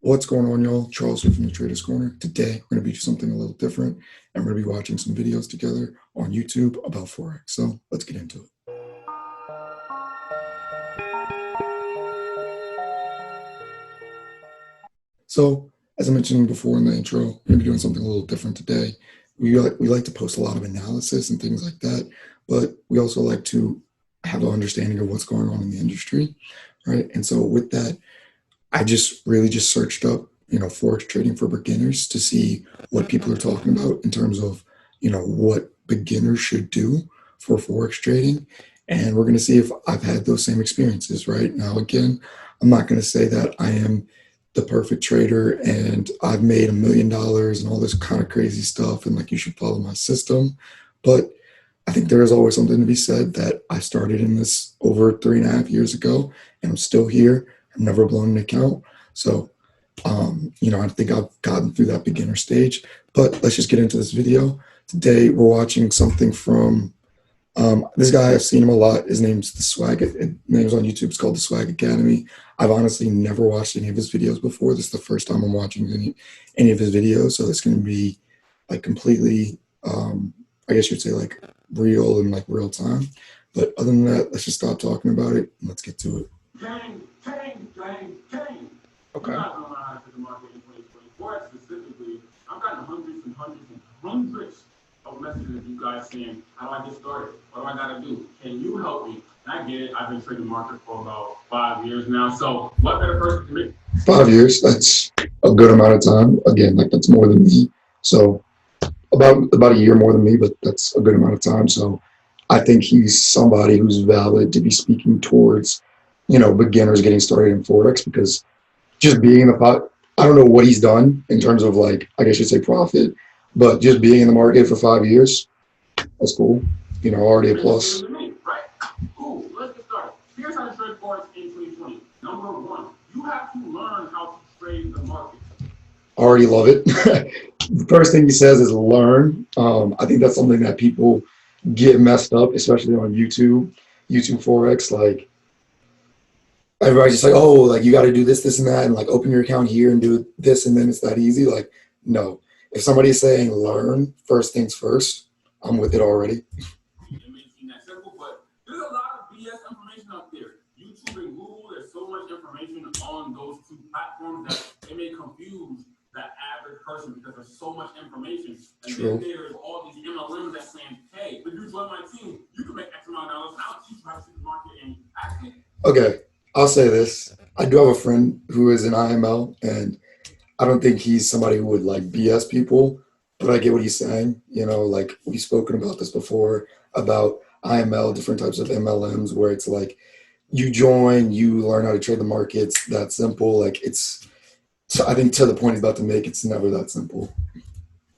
What's going on, y'all? Charles here from the Traders Corner. Today, we're going to be doing something a little different, and we're going to be watching some videos together on YouTube about Forex. So let's get into it. So, as I mentioned before in the intro, we're going to be doing something a little different today. We like to post a lot of analysis and things like that, but we also like to have an understanding of what's going on in the industry, right? And so with that, I just really just searched up, Forex trading for beginners to see what people are talking about in terms of, what beginners should do for Forex trading. And we're going to see if I've had those same experiences, right? Now, again, I'm not going to say that I am the perfect trader and I've made $1 million and all this kind of crazy stuff and like you should follow my system. But I think there is always something to be said that I started in this over 3.5 years ago and I'm still here. I've never blown an account. So, I think I've gotten through that beginner stage. But let's just get into this video. Today, we're watching something from this guy. I've seen him a lot. His name's the Swag. His name's on YouTube. It's called the Swag Academy. I've honestly never watched any of his videos before. This is the first time I'm watching any of his videos. So it's going to be like completely, I guess you'd say like real and like real time. But other than that, let's just stop talking about it and let's get to it. Okay. I'm not going to learn how to the market in 2024 specifically. I've gotten hundreds and hundreds and hundreds of messages of you guys saying, how do I get started? What do I got to do? Can you help me? And I get it. I've been trading the market for about 5 years now. So what better person to me? 5 years, that's a good amount of time. Again, like that's more than me. So about a year more than me, but that's a good amount of time. So I think he's somebody who's valid to be speaking towards, beginners getting started in Forex because just being in the pot, I don't know what he's done in terms of like, I guess you'd say profit, but just being in the market for 5 years, that's cool. Already a plus. Right. Cool. Let's get started. Here's how to trade Forex in 2020. Number one, you have to learn how to trade the market. Already love it. The first thing he says is learn. I think that's something that people get messed up, especially on YouTube Forex. Like everybody's just like, oh, like you got to do this, this, and that, and like open your account here and do this, and then it's that easy. Like, no. If somebody's saying learn first things first, I'm with it already. It may seem that simple, but there's a lot of BS information out there. YouTube and Google, there's so much information on those two platforms that it may confuse the average person because there's so much information. And True. then there's all these MLMs that saying, hey, if you join my team, you can make X amount of dollars. I'll teach you how to see the market and actually. Okay, I'll say this. I do have a friend who is an IML, and I don't think he's somebody who would like BS people, but I get what he's saying. Like we've spoken about this before about IML, different types of MLMs, where it's like you join, you learn how to trade the markets. That simple. Like it's. So I think to the point he's about to make, it's never that simple.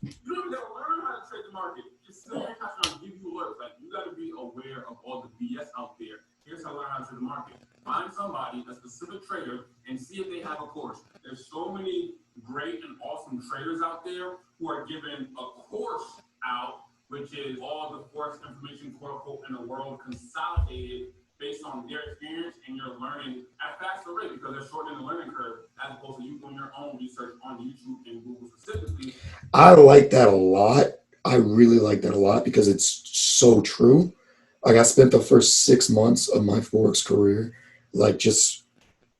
You don't even gotta learn how to trade the market. Just sit there and give you alerts. Like you gotta be aware of all the BS out there. Here's how to learn how to trade the market. Find somebody, a specific trader, and see if they have a course. There's so many great and awesome traders out there who are giving a course out, which is all the Forex information, quote unquote, in the world consolidated based on their experience, and you're learning at a faster rate because they're shortening the learning curve as opposed to you doing your own research on YouTube and Google specifically. I like that a lot. I really like that a lot because it's so true. Like I spent the first 6 months of my Forex career, like just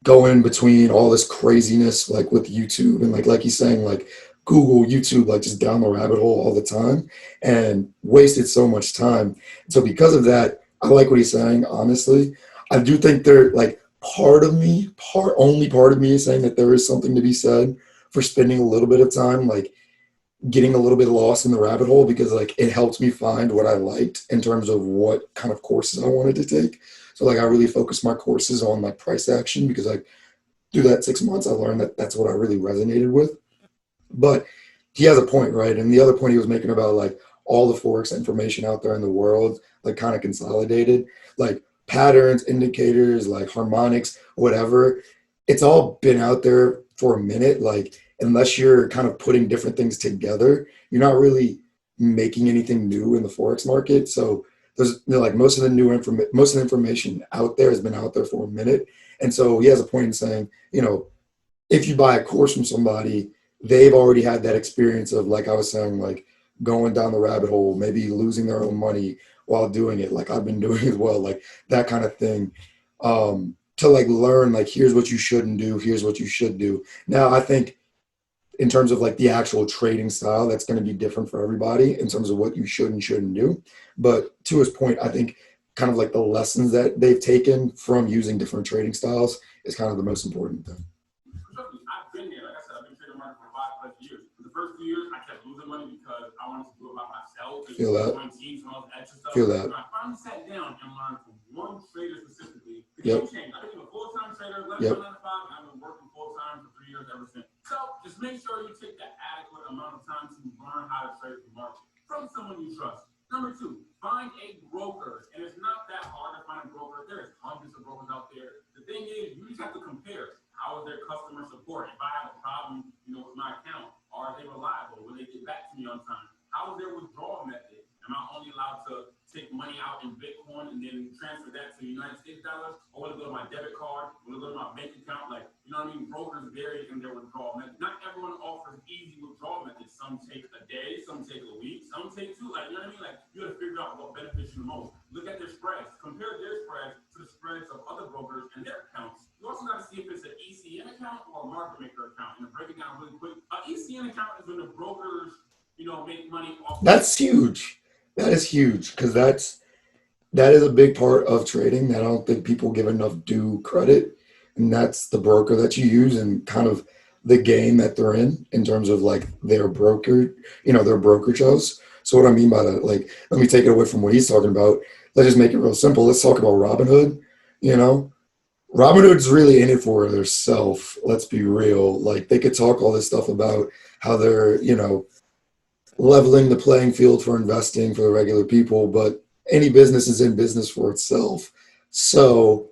going between all this craziness, like with YouTube and like he's saying, like Google, YouTube, like just down the rabbit hole all the time and wasted so much time. So because of that, I like what he's saying, honestly. I do think there, like, only part of me is saying that there is something to be said for spending a little bit of time, like, getting a little bit lost in the rabbit hole because, like, it helped me find what I liked in terms of what kind of courses I wanted to take. So, like, I really focused my courses on, like, price action because, like, through that 6 months, I learned that that's what I really resonated with. But he has a point, right? And the other point he was making about like all the Forex information out there in the world, like kind of consolidated, like patterns, indicators, like harmonics, whatever. It's all been out there for a minute. Like unless you're kind of putting different things together, you're not really making anything new in the Forex market. So there's like most of the information out there has been out there for a minute. And so he has a point in saying, if you buy a course from somebody, they've already had that experience of, like I was saying, like going down the rabbit hole, maybe losing their own money while doing it, like I've been doing as well, like that kind of thing. To like learn, like here's what you shouldn't do, here's what you should do. Now, I think in terms of like the actual trading style, that's going to be different for everybody in terms of what you should and shouldn't do. But to his point, I think kind of like the lessons that they've taken from using different trading styles is kind of the most important thing. Trust me, I've been there. Like I said, I've been trading market for 5+ years. For the first 2 years, I kept losing money because I wanted to do it by myself and Feel that. join teams and all this extra stuff. Feel that. So I finally sat down and learned from one trader specifically. The Yep. game changed. I've been a full-time trader, left Yep. my 9 to 5, and I've been working full-time for 3 years ever since. So just make sure you take the adequate amount of time to learn how to trade the market from someone you trust. Number 2, find a broker. And it's not that hard to find a broker. There's hundreds of brokers out there. The thing is, you just have to compare. How is their customer support? If I have a problem, with my account, are they reliable? Will they get back to me on time? How is their withdrawal method? Am I only allowed to take money out in Bitcoin and then transfer that to United States dollars? Or will it go to my debit card? Will it go to my bank account? Like, brokers vary in their withdrawal method. Not everyone offers easy withdrawal methods. Some take a day, some take a week, some take 2. Like, Like, you got to figure out what benefits you the most. Look at their spreads. Compare their spreads to the spreads of other brokers and their accounts. You also got to see if it's an ECN account or a market maker account. And to break it down really quick, an ECN account is when the brokers, make money off. That's huge. That is huge because that is a big part of trading that I don't think people give enough due credit. And that's the broker that you use and kind of the game that they're in terms of like their broker, their brokerage house. So what I mean by that, like, let me take it away from what he's talking about. Let's just make it real simple. Let's talk about Robinhood. Robinhood's really in it for their self. Let's be real. Like they could talk all this stuff about how they're, leveling the playing field for investing for the regular people, but any business is in business for itself. So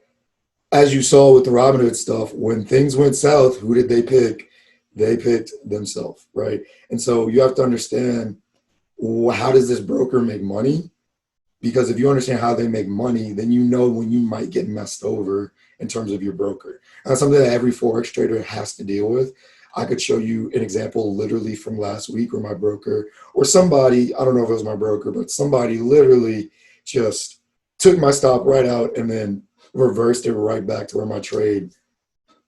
as you saw with the Robinhood stuff, when things went south, who did they pick? They picked themselves, right? And so you have to understand, how does this broker make money? Because if you understand how they make money, then you know when you might get messed over in terms of your broker. And that's something that every Forex trader has to deal with. I could show you an example literally from last week where my broker or somebody, I don't know if it was my broker, but somebody literally just took my stop right out and then reversed it right back to where my trade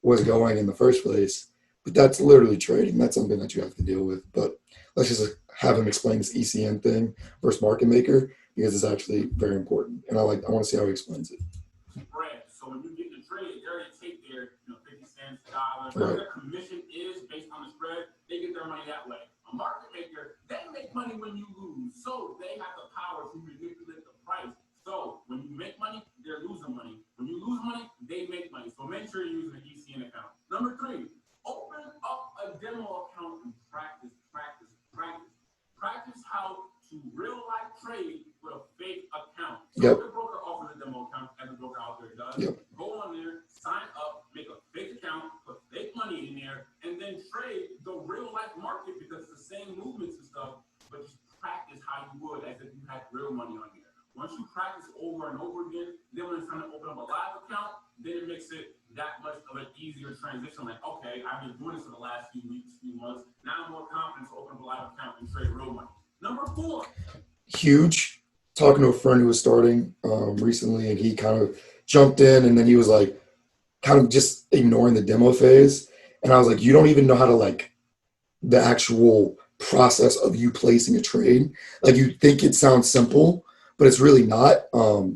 was going in the first place. But that's literally trading. That's something that you have to deal with. But let's just have him explain this ECN thing versus market maker because it's actually very important. And I want to see how he explains it. Spread. So when you get the trade, they already take their 50 cents, $1, Right. Their commission is based on the spread. They get their money that way. A market maker, they make money when you lose. So they have the power to manipulate the price. So when you make money, they're losing money. When you lose money, they make money. So make sure you're using an ECN account. Number 3, open up a demo account and practice. Practice how to real life trade with a fake account. So Yep. if the broker offers a demo account, every broker out there does, Yep. go on there, sign up, make a fake account, put fake money in there, and then trade the real life market because it's the same movements and stuff, but just practice how you would as if you had real money on here. Once you practice over and over again, then when it's time to open up a live account, then it makes it that much of an easier transition. Like, okay, I've been doing this for the last few weeks, few months. Now I'm more confident to open up a live account and trade real money. Number 4. Huge. Talking to a friend who was starting recently, and he kind of jumped in, and then he was like, kind of just ignoring the demo phase. And I was like, you don't even know how to like the actual process of you placing a trade. Like you think it sounds simple, but it's really not.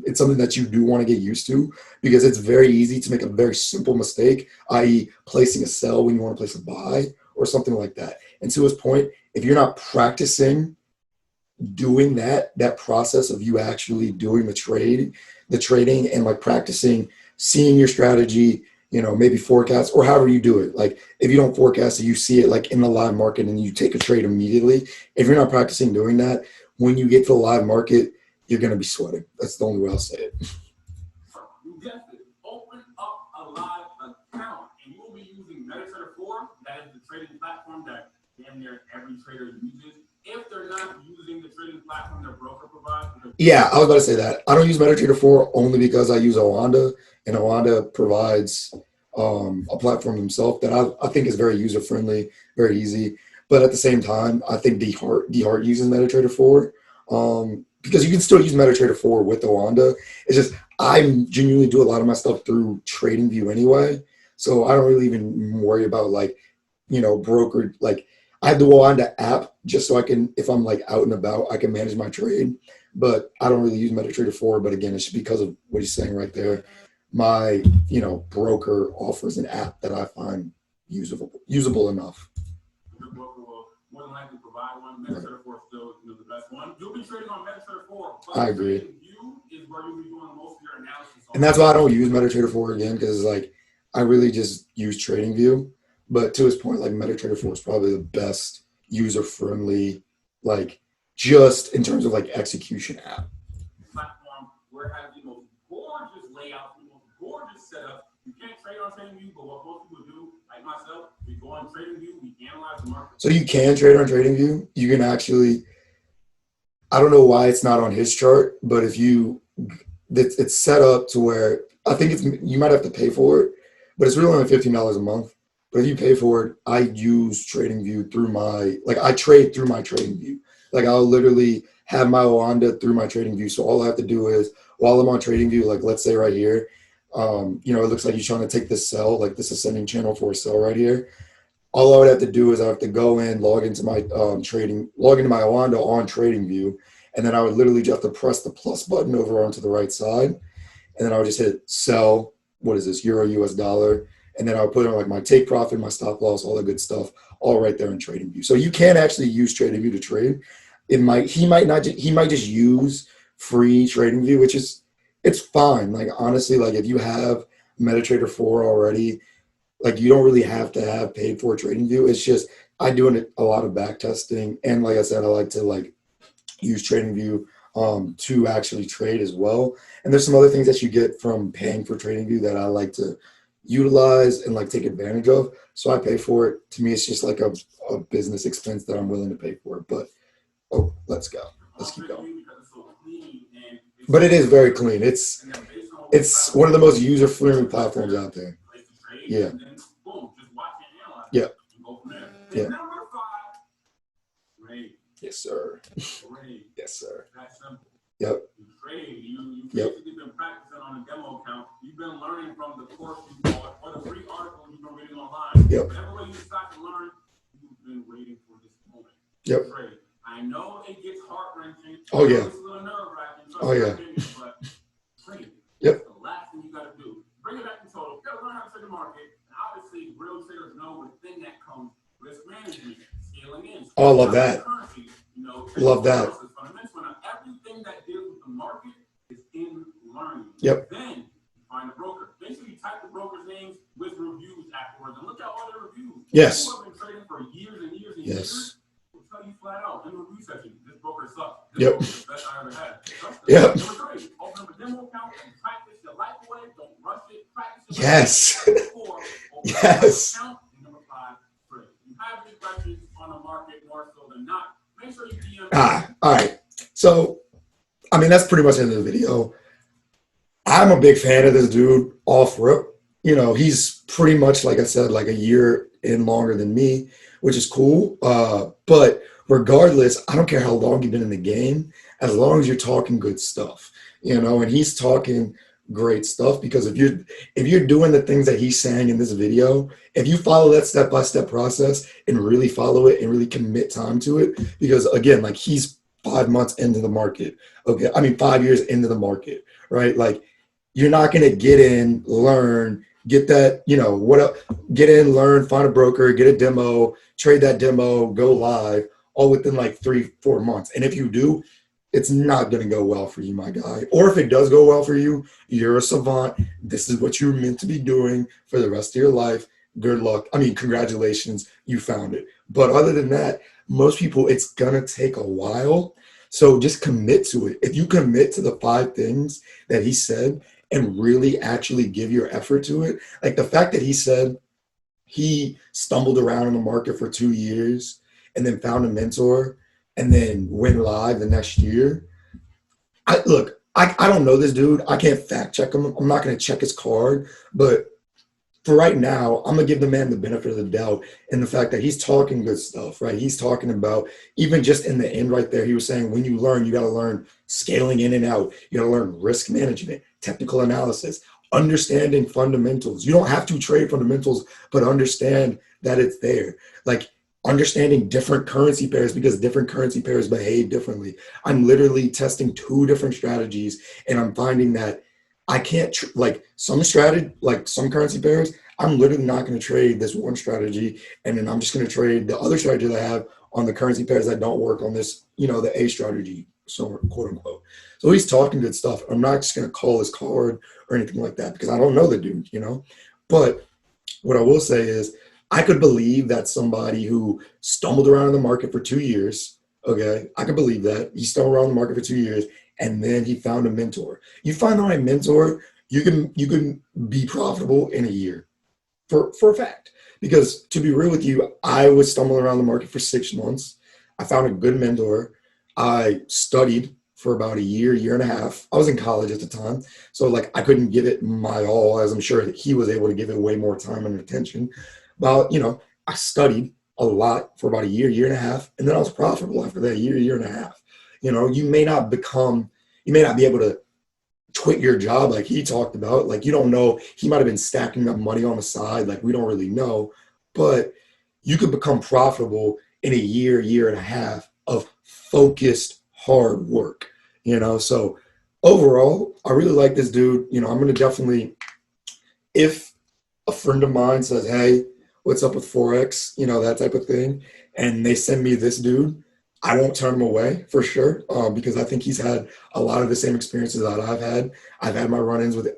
It's something that you do want to get used to because it's very easy to make a very simple mistake, i.e. placing a sell when you want to place a buy or something like that. And to his point, if you're not practicing doing that process of you actually doing the trading and like practicing, seeing your strategy, maybe forecast or however you do it. Like if you don't forecast it, you see it like in the live market and you take a trade immediately. If you're not practicing doing that, when you get to the live market, you're going to be sweating. That's the only way I'll say it. You guessed it. Open up a live account and you will be using MetaTrader 4. That is the trading platform that damn near every trader uses. If they're not using the trading platform their broker provides. Yeah, I was about to say that. I don't use MetaTrader 4 only because I use Oanda, and Oanda provides a platform himself that I think is very user friendly, very easy. But at the same time, I think D Hart uses MetaTrader 4, because you can still use MetaTrader 4 with Oanda. It's just I genuinely do a lot of my stuff through TradingView anyway, so I don't really even worry about like broker like. I have the Oanda app just so I can, if I'm like out and about, I can manage my trade. But I don't really use MetaTrader 4. But again, it's just because of what he's saying right there. My broker offers an app that I find usable enough. Your broker will more than likely provide one. MetaTrader 4 is still the best one. You'll be trading on MetaTrader 4. But I agree. TradingView is where you'll be doing most of your analysis. And that's why I don't use MetaTrader 4 again, because like I really just use TradingView. But to his point, like MetaTrader 4 is probably the best user friendly, like just in terms of like execution app. Platform where it has the most gorgeous layout, the most gorgeous setup. You can't trade on TradingView, but what most people do, like myself, we go on TradingView, we analyze the market. So you can trade on TradingView. You can actually. I don't know why it's not on his chart, but if it's set up to where I think you might have to pay for it, but it's really only $15 a month. But if you pay for it, I use TradingView through I trade through my TradingView. Like I'll literally have my Oanda through my TradingView. So all I have to do is while I'm on TradingView, like let's say right here, it looks like he's trying to take this sell, like this ascending channel for a sell right here. All I would have to do is I have to go in, log into my log into my Oanda on TradingView, and then I would literally just have to press the plus button over onto the right side, and then I would just hit sell. What is this? Euro US dollar. And then I would put on like my take profit, my stop loss, all that good stuff, all right there in TradingView. So you can actually use TradingView to trade. He might just use free TradingView, which is it's fine. Like honestly, like if you have MetaTrader 4 already, like you don't really have to have paid for TradingView. It's just I do a lot of back testing, and like I said, I like to like use TradingView to actually trade as well. And there's some other things that you get from paying for TradingView that I like to utilize and like take advantage of. So I pay for it. To me, it's just like a business expense that I'm willing to pay for. But let's go. Let's keep going. But it is very clean. It's one of the most user friendly platforms out there. Yeah. Yeah. Yeah. Yes, sir. Yes, sir. Yep. You basically been practicing on a demo account. You've been learning from the course you bought or the free article you've been reading online. Yep. Whatever way you decide to learn, you've been waiting for this moment. Yep. Trade. I know it gets heart-wrenching. Oh, yeah. It's a little nerve-wracking. Oh, yeah. But trade. Yep. That's the last thing you got to do. Bring it back in total. You got to learn how to trade the market. And obviously, real traders know within that comes risk management, scaling in. Oh, I love that. Currency, love that. Everything that deals with the market is in learning. Yep. Then you find a broker. Make sure you type the broker's names with reviews afterwards and look at all their reviews. Yes. People have been trading for years and years and yes. years. Will tell you flat out in the review section, this broker sucks. This broker is the best I ever had. Yep. Number 3, open up a demo account and practice your life away. Don't rush it. Practice your yes. life away. Yes. Account. And number 5, trade. You have any questions on the market more so than not. Make sure you DM. All right. So, I mean, that's pretty much the end of the video. I'm a big fan of this dude off rip. He's pretty much, like I said, like a year in longer than me, which is cool. But regardless, I don't care how long you've been in the game, as long as you're talking good stuff, and he's talking great stuff, because if you're doing the things that he's saying in this video, if you follow that step-by-step process and really follow it and really commit time to it, because again, like he's 5 months into the market. Okay. I mean, 5 years into the market, right? Like you're not going to get in, learn, get that, get in, learn, find a broker, get a demo, trade that demo, go live all within like 3-4 months. And if you do, it's not going to go well for you, my guy. Or if it does go well for you, you're a savant. This is what you're meant to be doing for the rest of your life. Good luck. I mean, congratulations, you found it. But other than that, most people, it's going to take a while. So just commit to it. If you commit to the 5 things that he said and really actually give your effort to it, like the fact that he said he stumbled around in the market for 2 years and then found a mentor and then went live the next year. I don't know this dude. I can't fact check him. I'm not going to check his card, but for right now, I'm gonna give the man the benefit of the doubt in the fact that he's talking good stuff, right? He's talking about, even just in the end right there, he was saying when you learn, you got to learn scaling in and out. You got to learn risk management, technical analysis, understanding fundamentals. You don't have to trade fundamentals, but understand that it's there. Like understanding different currency pairs because different currency pairs behave differently. I'm literally testing two different strategies and I'm finding that I can't like some strategy, like some currency pairs. I'm literally not going to trade this one strategy, and then I'm just going to trade the other strategy that I have on the currency pairs that don't work on this, the A strategy, so quote unquote. So he's talking good stuff. I'm not just going to call his card or anything like that because I don't know the dude. But what I will say is I could believe that somebody who stumbled around in the market for 2 years, okay, I could believe that he stumbled around the market for 2 years and then he found a mentor. You find the right mentor, you can be profitable in a year for a fact. Because to be real with you, I was stumbling around the market for 6 months. I found a good mentor. I studied for about a year and a half. I was in college at the time. So like I couldn't give it my all, as I'm sure that he was able to give it way more time and attention. But I studied a lot for about a year and a half, and then I was profitable after that year and a half. You may not be able to quit your job like he talked about. Like you don't know, he might have been stacking up money on the side. Like we don't really know, but you could become profitable in a year and a half of focused hard work. So overall, I really like this dude. I'm gonna definitely, if a friend of mine says, "Hey, what's up with Forex?" That type of thing, and they send me this dude, I won't turn him away for sure, because I think he's had a lot of the same experiences that I've had. I've had my run-ins with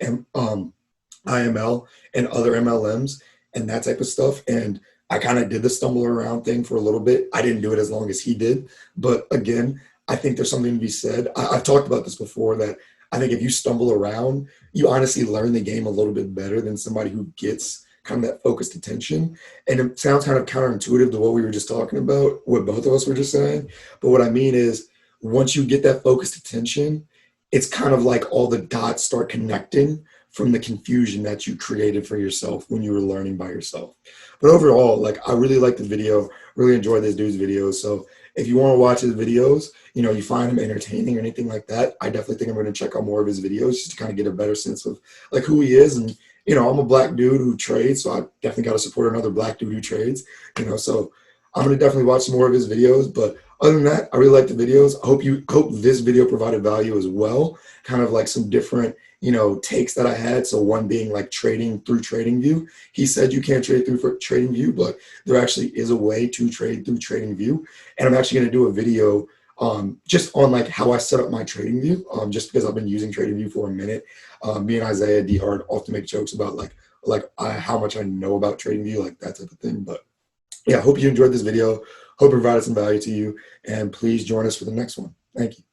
IML and other MLMs and that type of stuff, and I kind of did the stumble around thing for a little bit. I didn't do it as long as he did, but again, I think there's something to be said. I've talked about this before that I think if you stumble around, you honestly learn the game a little bit better than somebody who gets kind of that focused attention. And it sounds kind of counterintuitive to what we were just talking about, what both of us were just saying. But what I mean is, once you get that focused attention, it's kind of like all the dots start connecting from the confusion that you created for yourself when you were learning by yourself. But overall, like I really like the video, really enjoyed this dude's videos. So if you want to watch his videos, you find him entertaining or anything like that, I definitely think I'm going to check out more of his videos just to kind of get a better sense of like who he is. And I'm a black dude who trades, so I definitely got to support another black dude who trades. So I'm gonna definitely watch some more of his videos. But other than that, I really like the videos. I hope this video provided value as well. Kind of like some different takes that I had. So one being like trading through TradingView. He said you can't trade through TradingView, but there actually is a way to trade through TradingView. And I'm actually gonna do a video just on like how I set up my TradingView, just because I've been using TradingView for a minute. Me and Isaiah D Hard often make jokes about how much I know about TradingView, like that type of thing. But yeah, hope you enjoyed this video. Hope it provided some value to you, and please join us for the next one. Thank you.